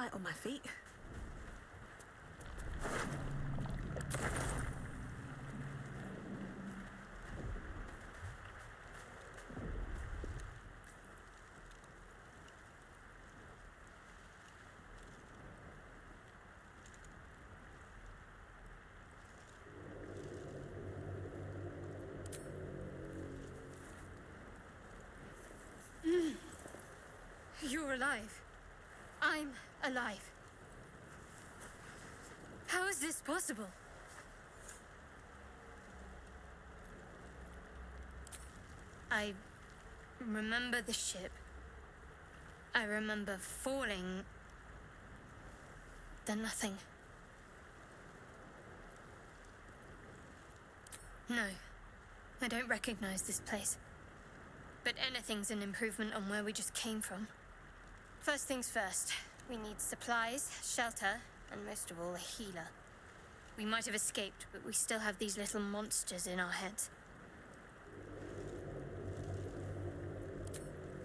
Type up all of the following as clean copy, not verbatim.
Light on my feet. You're alive. I'm alive. How is this possible? I remember the ship. I remember falling. Then nothing. No, I don't recognize this place. But anything's an improvement on where we just came from. First things first, we need supplies, shelter, and most of all, a healer. We might have escaped, but we still have these little monsters in our heads.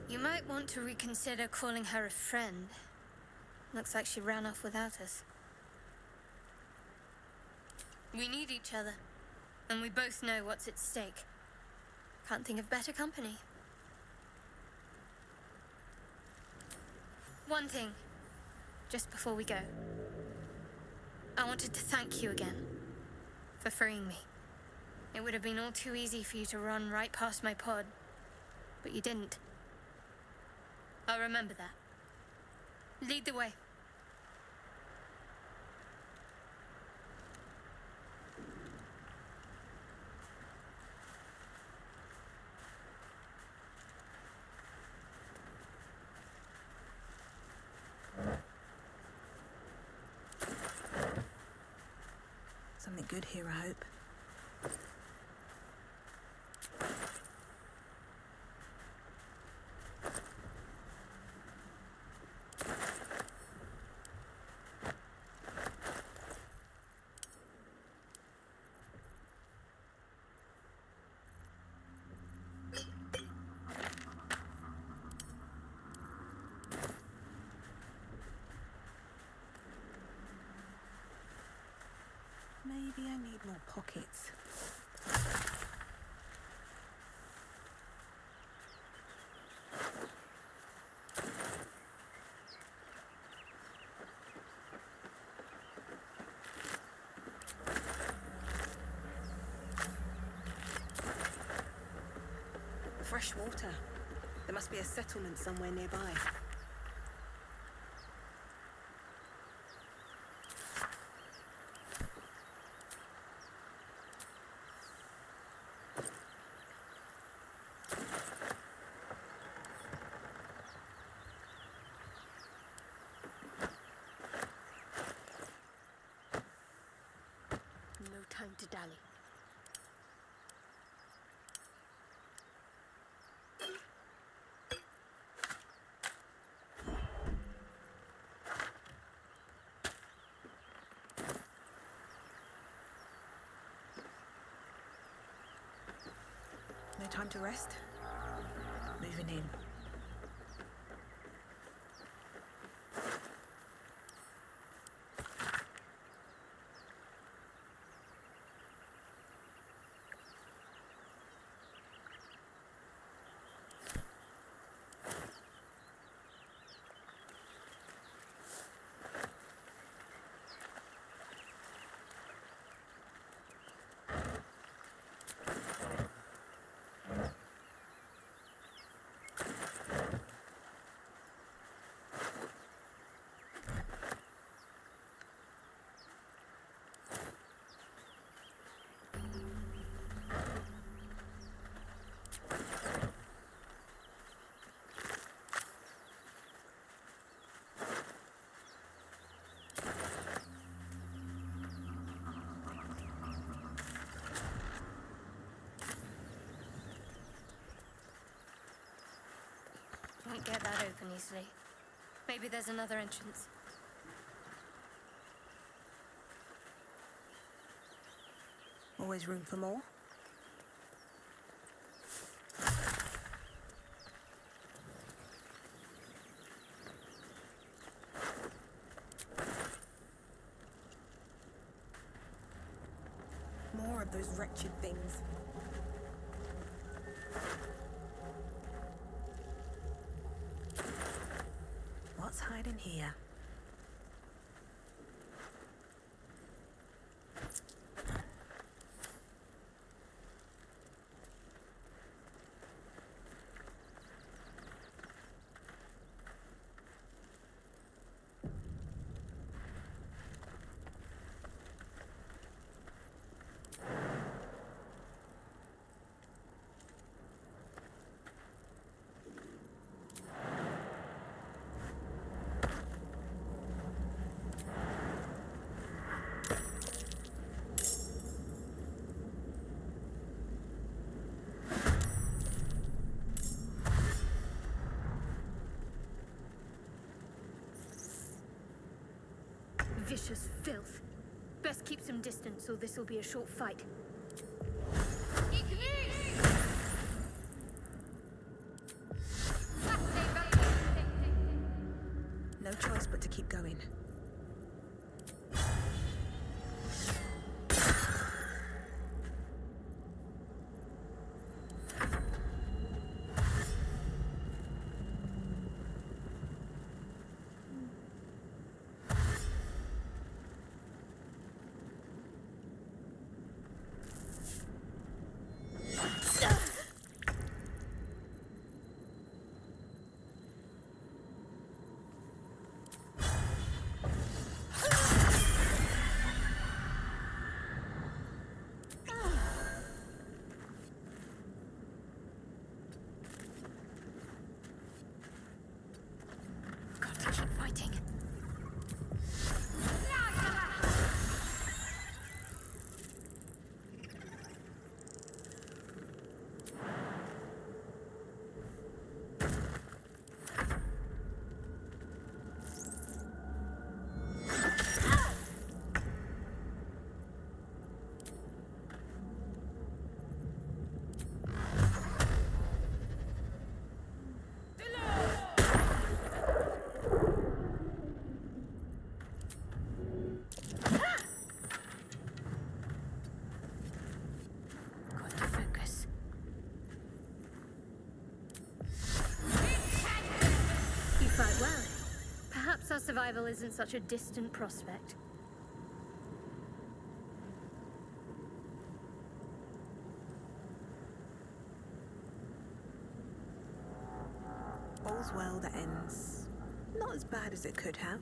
You might want to reconsider calling her a friend. Looks like she ran off without us. We need each other, and we both know what's at stake. Can't think of better company. One thing, just before we go. I wanted to thank you again for freeing me. It would have been all too easy for you to run right past my pod, but you didn't. I'll remember that. Lead the way. Something good here, I hope. Maybe I need more pockets. Fresh water. There must be a settlement somewhere nearby. No time to dally. No time to rest. Moving in. Won't get that open easily. Maybe there's another entrance. Always room for more. those wretched things. What's hiding here? Vicious filth. Best keep some distance, or this will be a short fight. No choice but to keep going. Our survival isn't such a distant prospect. All's well that ends. Not as bad as it could have.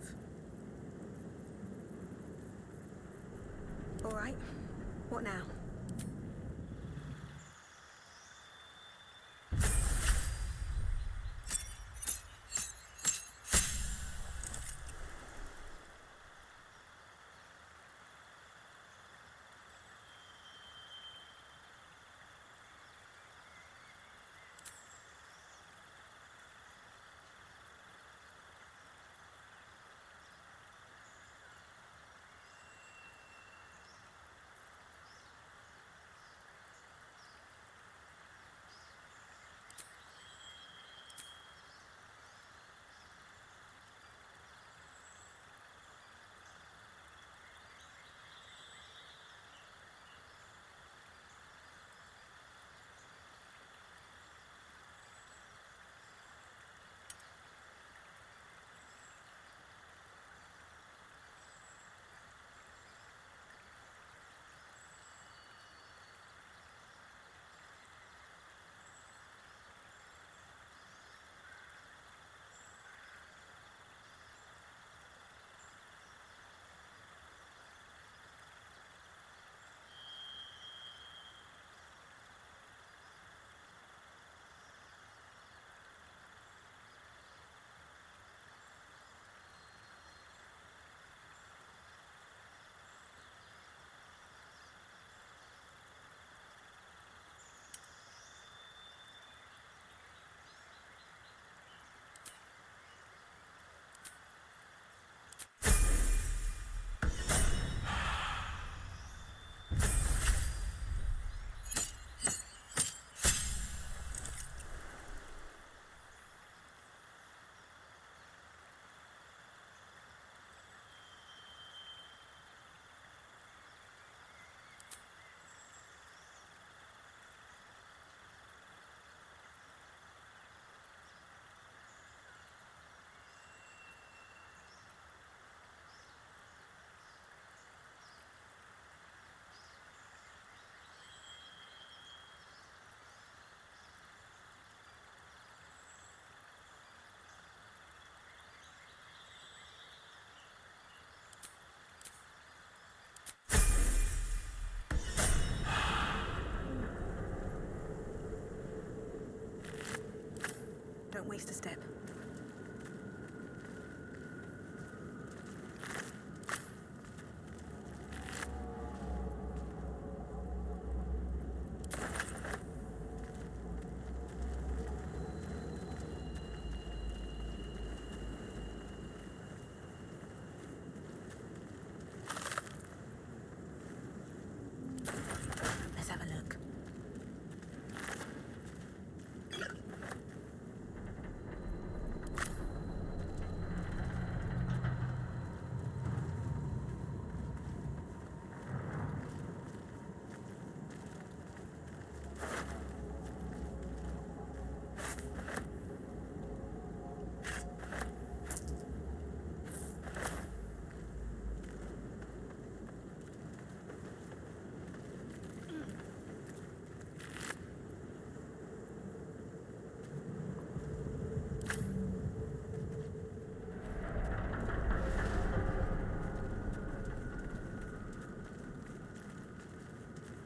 All right, what now? Don't waste a step. Let's have a look.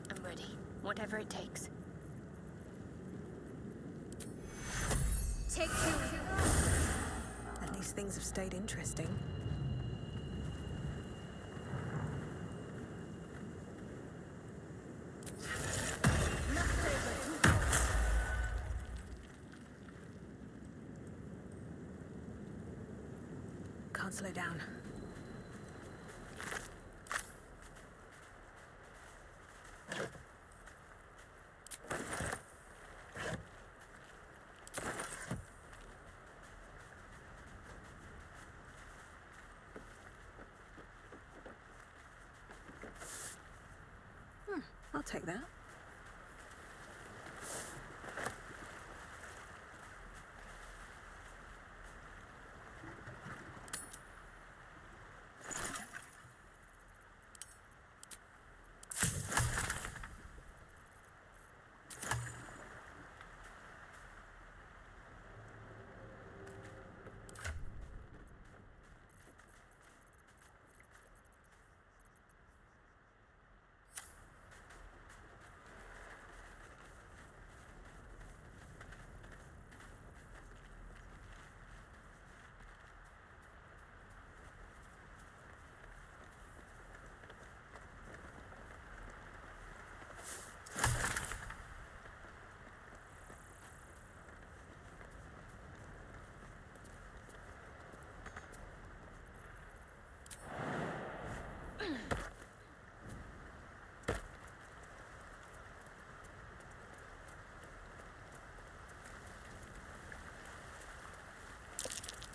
I'm ready. Whatever it takes. Take two. At least things have stayed interesting. Can't slow down. I'll take that.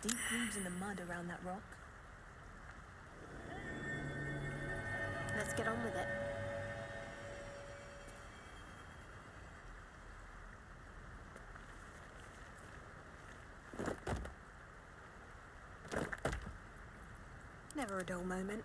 Deep grooves in the mud around that rock. Let's get on with it. Never a dull moment.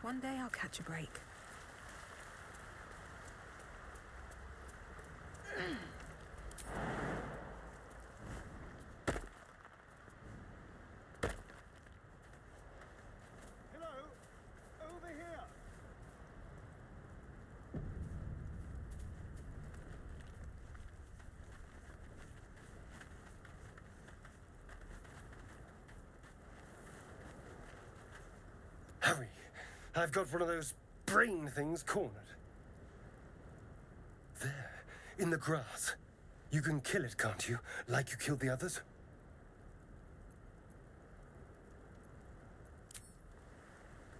One day I'll catch a break. Hello? Over here! Hurry! I've got one of those brain things cornered. There, in the grass. You can kill it, can't you? Like you killed the others?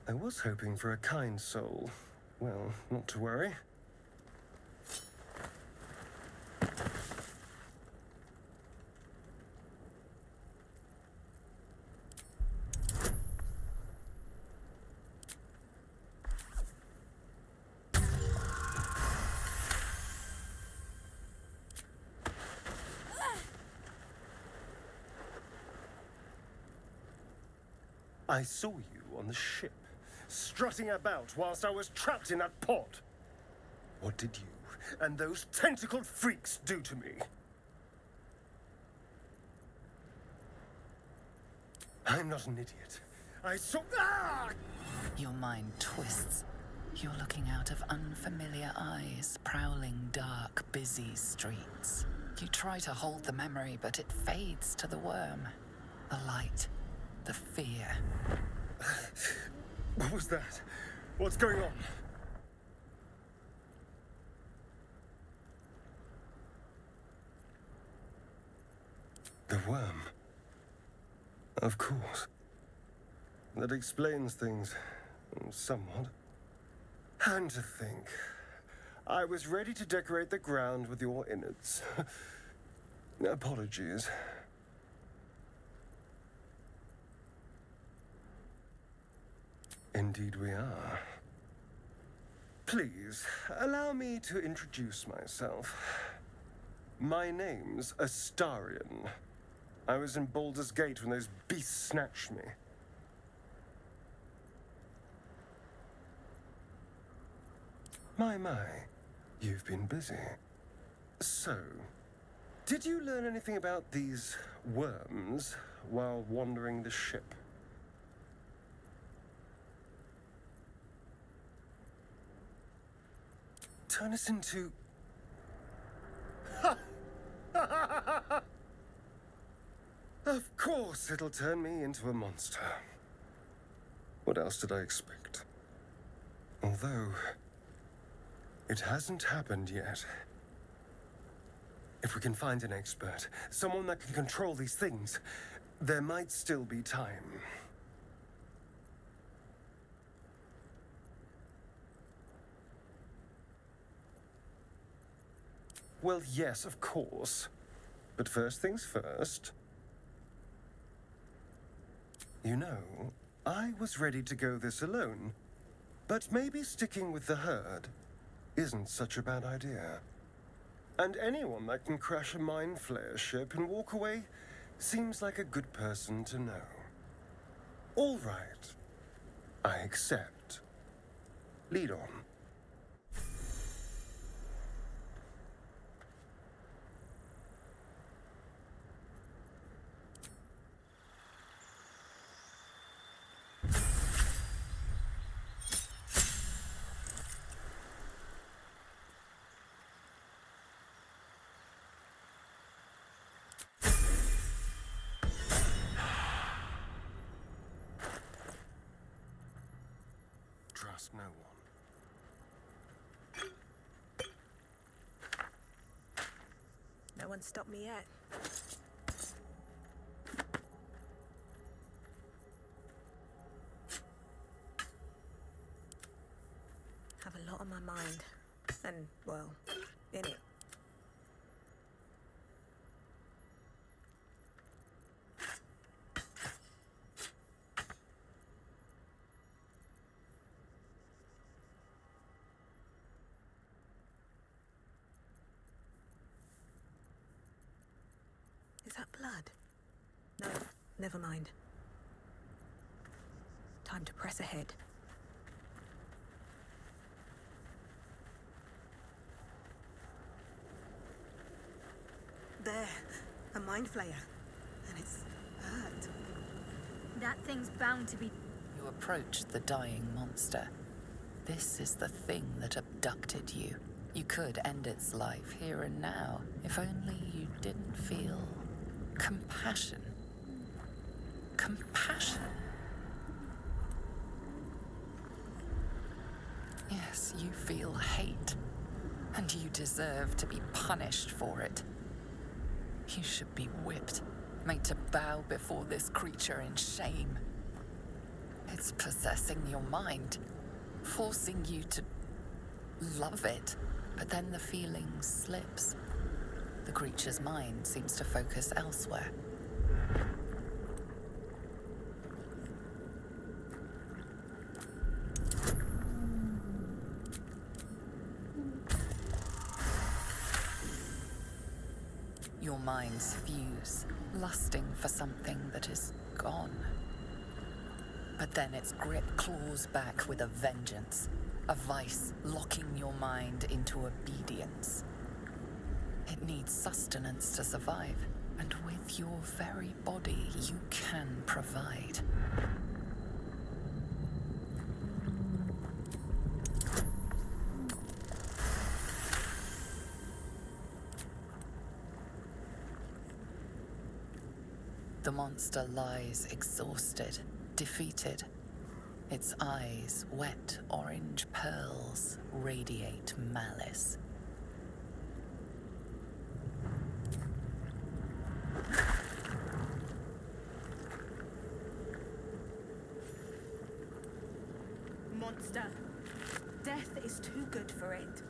I was hoping for a kind soul. Well, not to worry. I saw you on the ship, strutting about whilst I was trapped in that pod. What did you and those tentacled freaks do to me? I'm not an idiot. I saw... Ah! Your mind twists. You're looking out of unfamiliar eyes, prowling dark, busy streets. You try to hold the memory, but it fades to the worm. The light. The fear. What was that? What's going on? The worm. Of course. That explains things somewhat. And to think, I was ready to decorate the ground with your innards. Apologies. Indeed we are. Please, allow me to introduce myself. My name's Astarion. I was in Baldur's Gate when those beasts snatched me. My, you've been busy. So, did you learn anything about these worms while wandering the ship? Turn us into... Of course it'll turn me into a monster. What else did I expect? Although, it hasn't happened yet. If we can find an expert, someone that can control these things, there might still be time. Well, yes, of course. But first things first. You know, I was ready to go this alone. But maybe sticking with the herd isn't such a bad idea. And anyone that can crash a mind flayer ship and walk away seems like a good person to know. All right. I accept. Lead on. Trust no one. No one stopped me yet. Have a lot on my mind. And, well, in it. Is that blood? No, never mind. Time to press ahead. There, a mind flayer. And it's hurt. That thing's bound to be... You approach the dying monster. This is the thing that abducted you. You could end its life here and now, if only you didn't feel compassion. Compassion. Yes, you feel hate, and you deserve to be punished for it. You should be whipped, made to bow before this creature in shame. It's possessing your mind, forcing you to love it, but then the feeling slips. The creature's mind seems to focus elsewhere. Your minds fuse, lusting for something that is gone. But then its grip claws back with a vengeance. A vice locking your mind into obedience. It needs sustenance to survive, and with your very body, you can provide. The monster lies exhausted, defeated. Its eyes, wet orange pearls, radiate malice. Monster. Death is too good for it.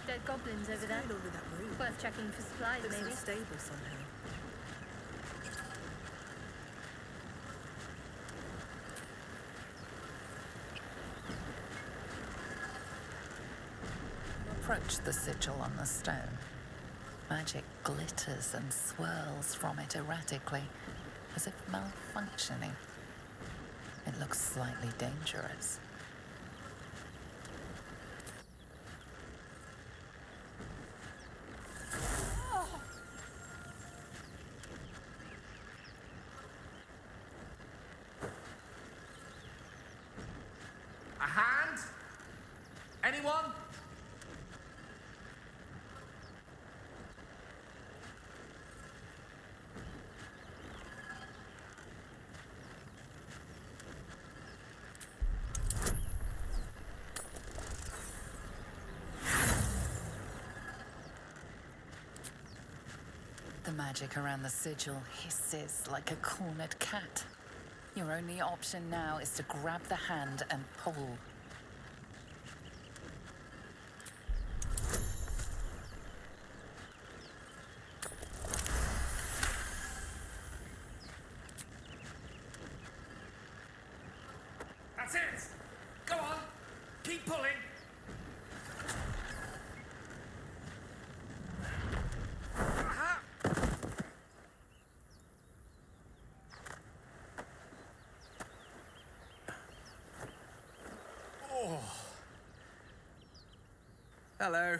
Dead goblins over there. Over that room. Worth checking for supplies, Looks maybe. unstable somehow. Approach the sigil on the stone. Magic glitters and swirls from it erratically, as if malfunctioning. It looks slightly dangerous. A hand? Anyone? The magic around the sigil hisses like a cornered cat. Your only option now is to grab the hand and pull. That's it! Go on! Keep pulling! Aha! Oh. Hello.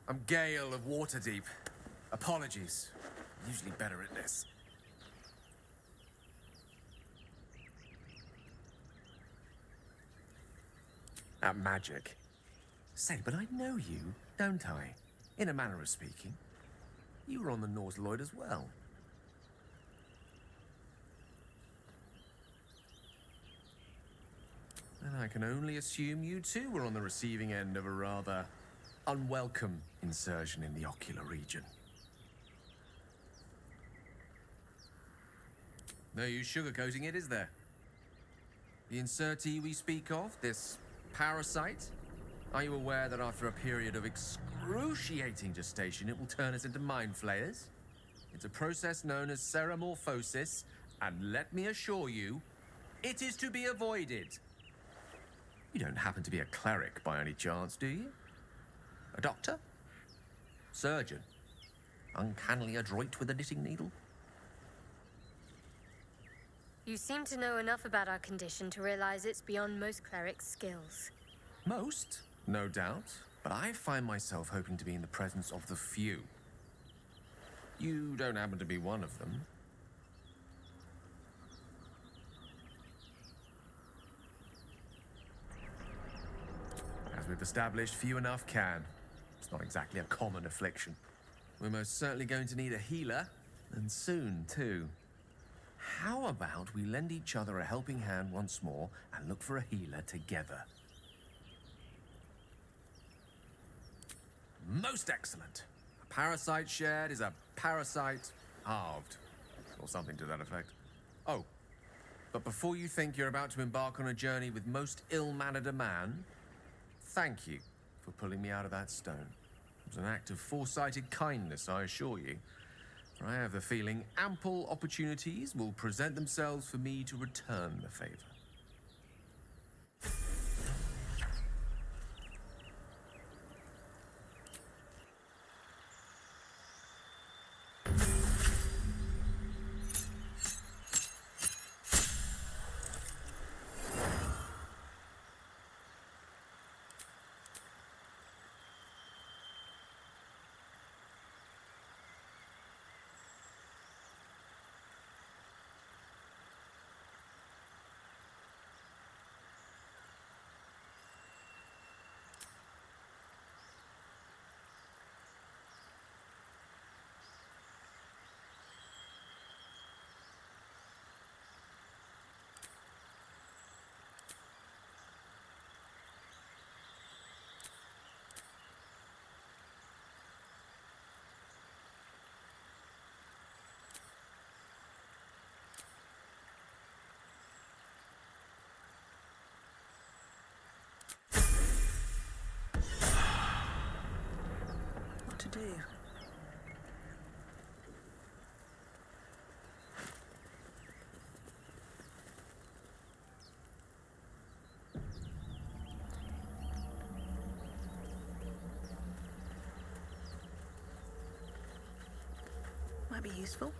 I'm Gale of Waterdeep. Apologies. I'm usually better at this. At magic. Say, but I know you, don't I? In a manner of speaking. You were on the Norse Lloyd as well. And I can only assume you too were on the receiving end of a rather unwelcome insertion in the ocular region. No use sugarcoating it, is there? The insertee we speak of, this parasite, are you aware that after a period of excruciating gestation, it will turn us into mind flayers? It's a process known as ceremorphosis, and let me assure you, it is to be avoided. You don't happen to be a cleric by any chance, do you? A doctor? Surgeon? Uncannily adroit with a knitting needle? You seem to know enough about our condition to realize it's beyond most clerics' skills. Most, no doubt, but I find myself hoping to be in the presence of the few. You don't happen to be one of them. As we've established, few enough can. It's not exactly a common affliction. We're most certainly going to need a healer, and soon, too. How about we lend each other a helping hand once more and look for a healer together? Most excellent. A parasite shared is a parasite halved. Or something to that effect. Oh, but before you think you're about to embark on a journey with most ill-mannered a man, thank you for pulling me out of that stone. It was an act of foresighted kindness, I assure you. For I have the feeling ample opportunities will present themselves for me to return the favor. What to do? Might be useful.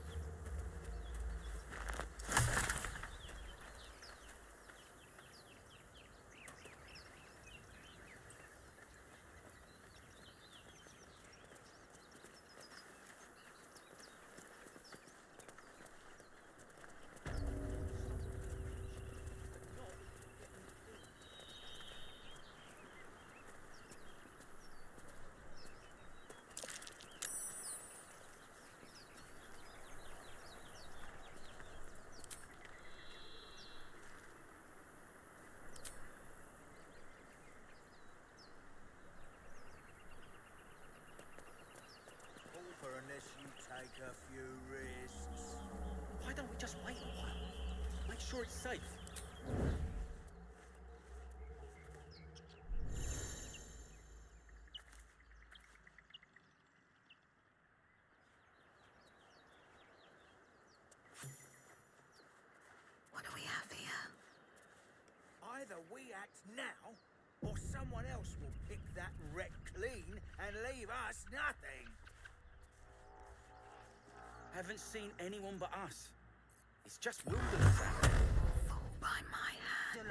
Unless you take a few risks. Why don't we just wait a while? Make sure it's safe. What do we have here? Either we act now, or someone else will pick that wreck clean and leave us nothing. Haven't seen anyone but us. It's just wilderness out there. Fall by my hand.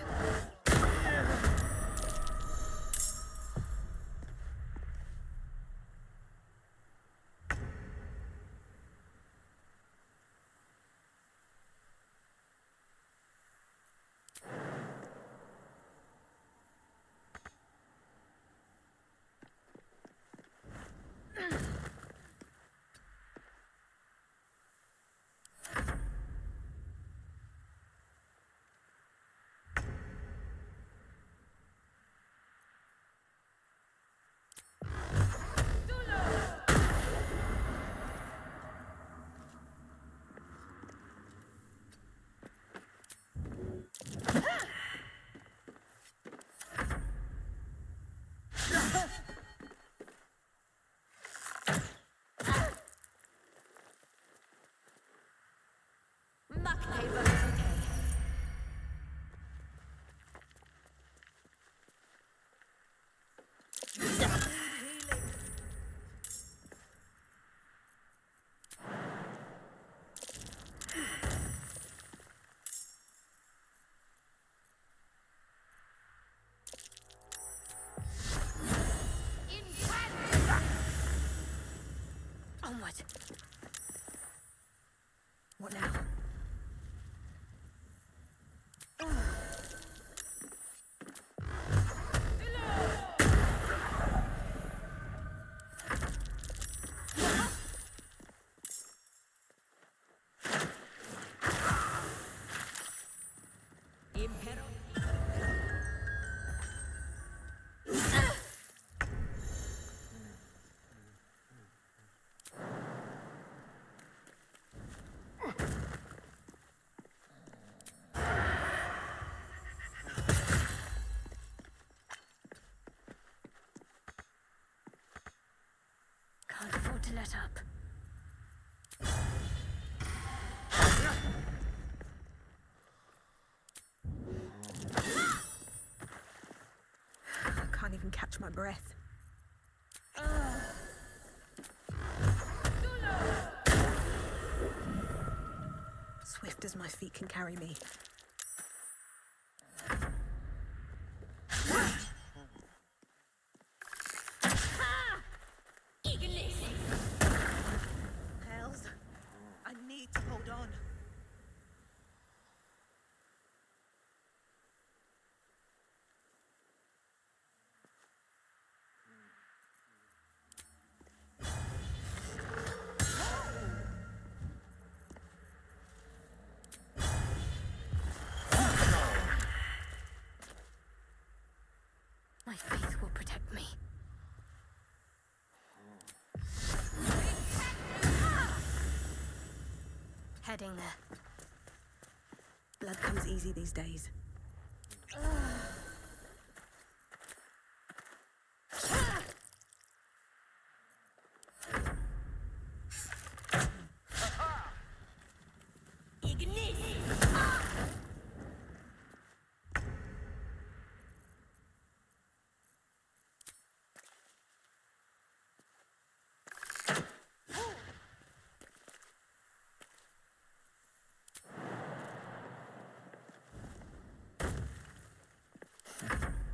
Onward. What now? let up. I can't even catch my breath. Swift as my feet can carry me. Hells, I need to hold on. My faith will protect me. Heading there. Blood comes easy these days.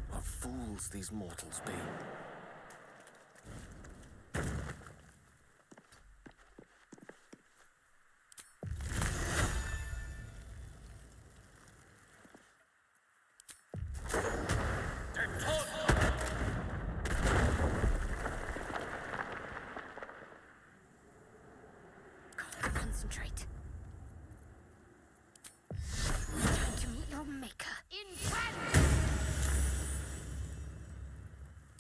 What fools these mortals be. Concentrate. Time to meet your maker.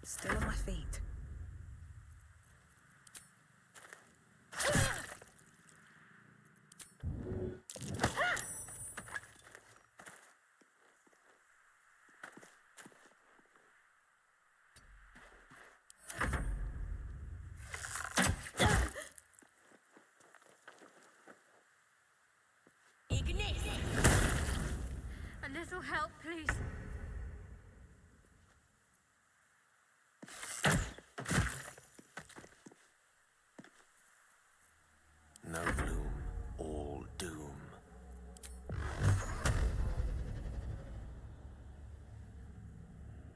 Still on my feet. A little help, please. No bloom, all doom.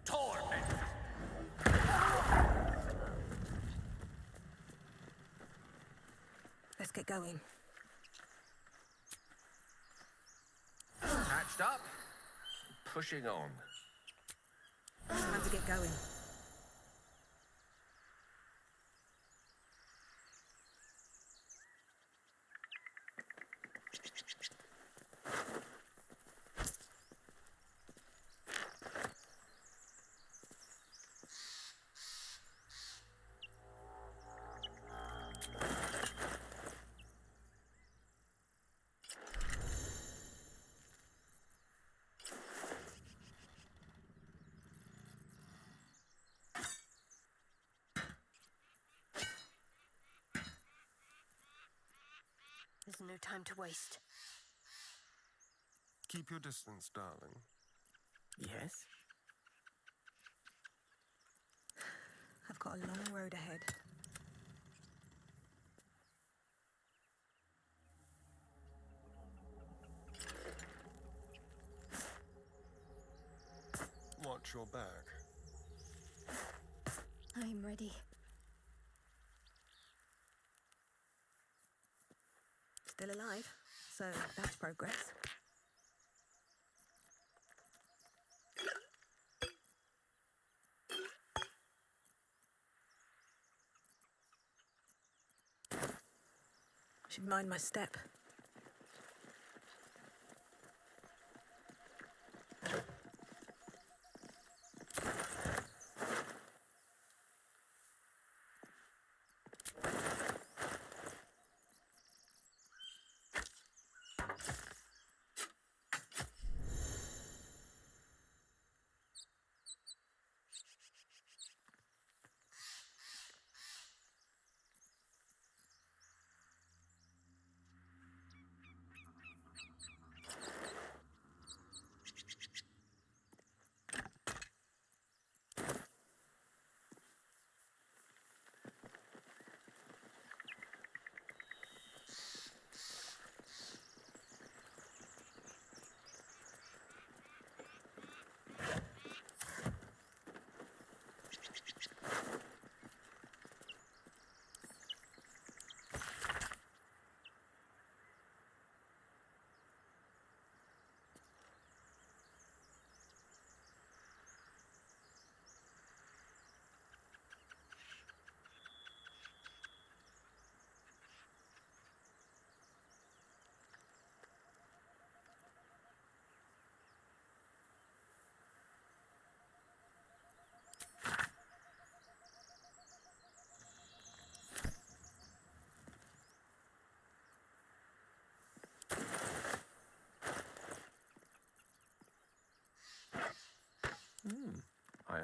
Torment! Let's get going. Patched up. Pushing on. Time to get going. There's no time to waste. Keep your distance, darling. Yes? I've got a long road ahead. Watch your back. I'm ready. Still alive, so that's progress. Should mind my step.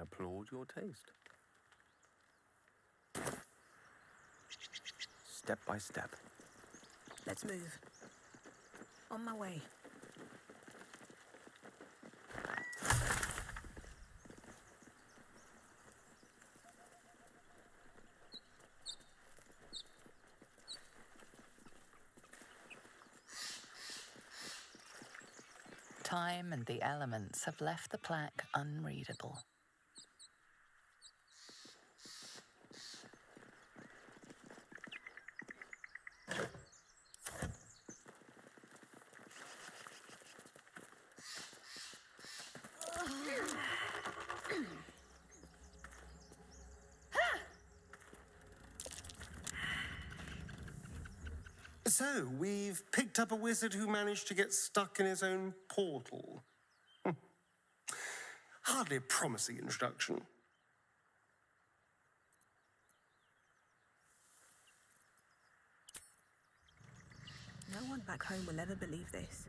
applaud your taste. Step by step. Let's move. On my way. Time and the elements have left the plaque unreadable. So, we've picked up a wizard who managed to get stuck in his own portal. Hardly a promising introduction. No one back home will ever believe this.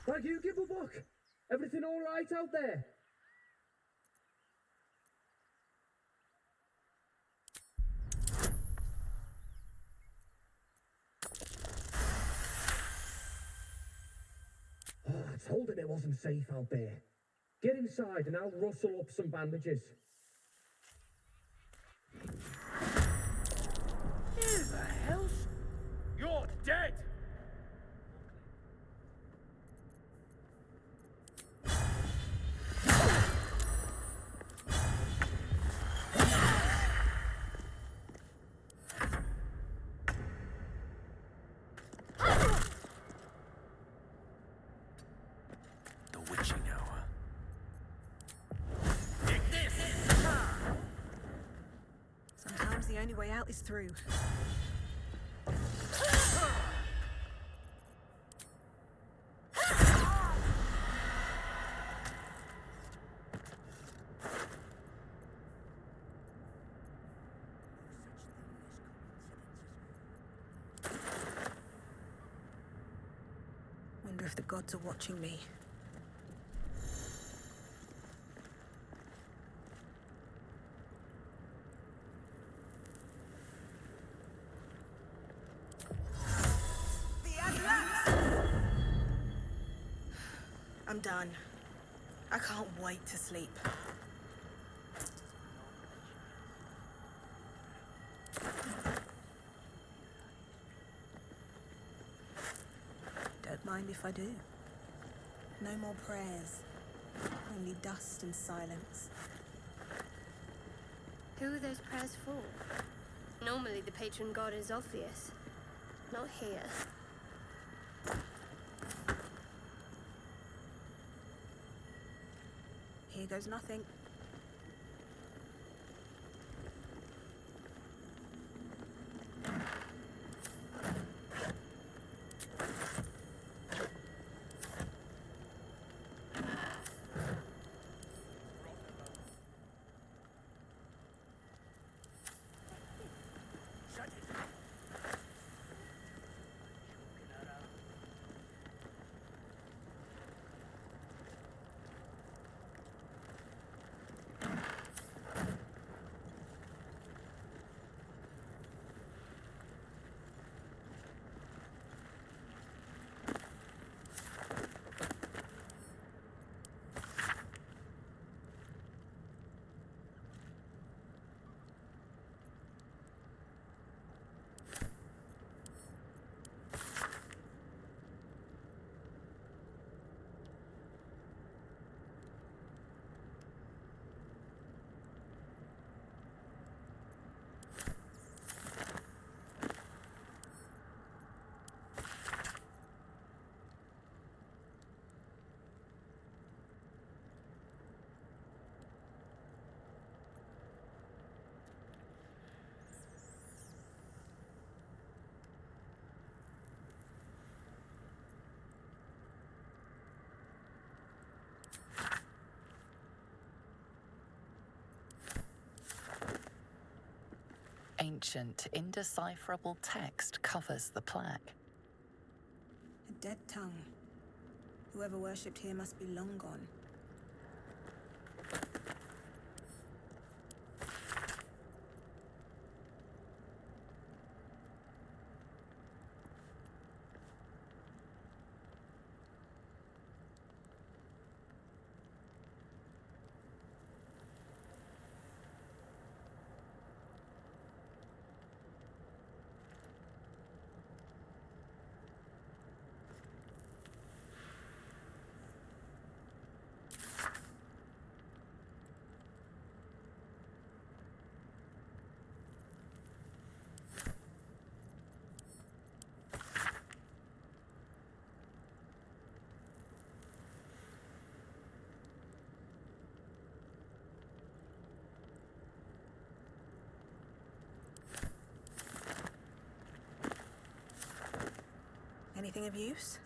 Thank you, give a book. Everything all right out there? Oh, I told him it wasn't safe out there. Get inside and I'll rustle up some bandages. Who the hell's... You're dead! The witching hour. Sometimes the only way out is through. Wonder if the gods are watching me. I'm done. I can't wait to sleep. Don't mind if I do. No more prayers. Only dust and silence. Who are those prayers for? Normally the patron god is obvious. Not here. Here goes nothing. ancient, indecipherable text covers the plaque. A dead tongue. Whoever worshipped here must be long gone. Anything of use?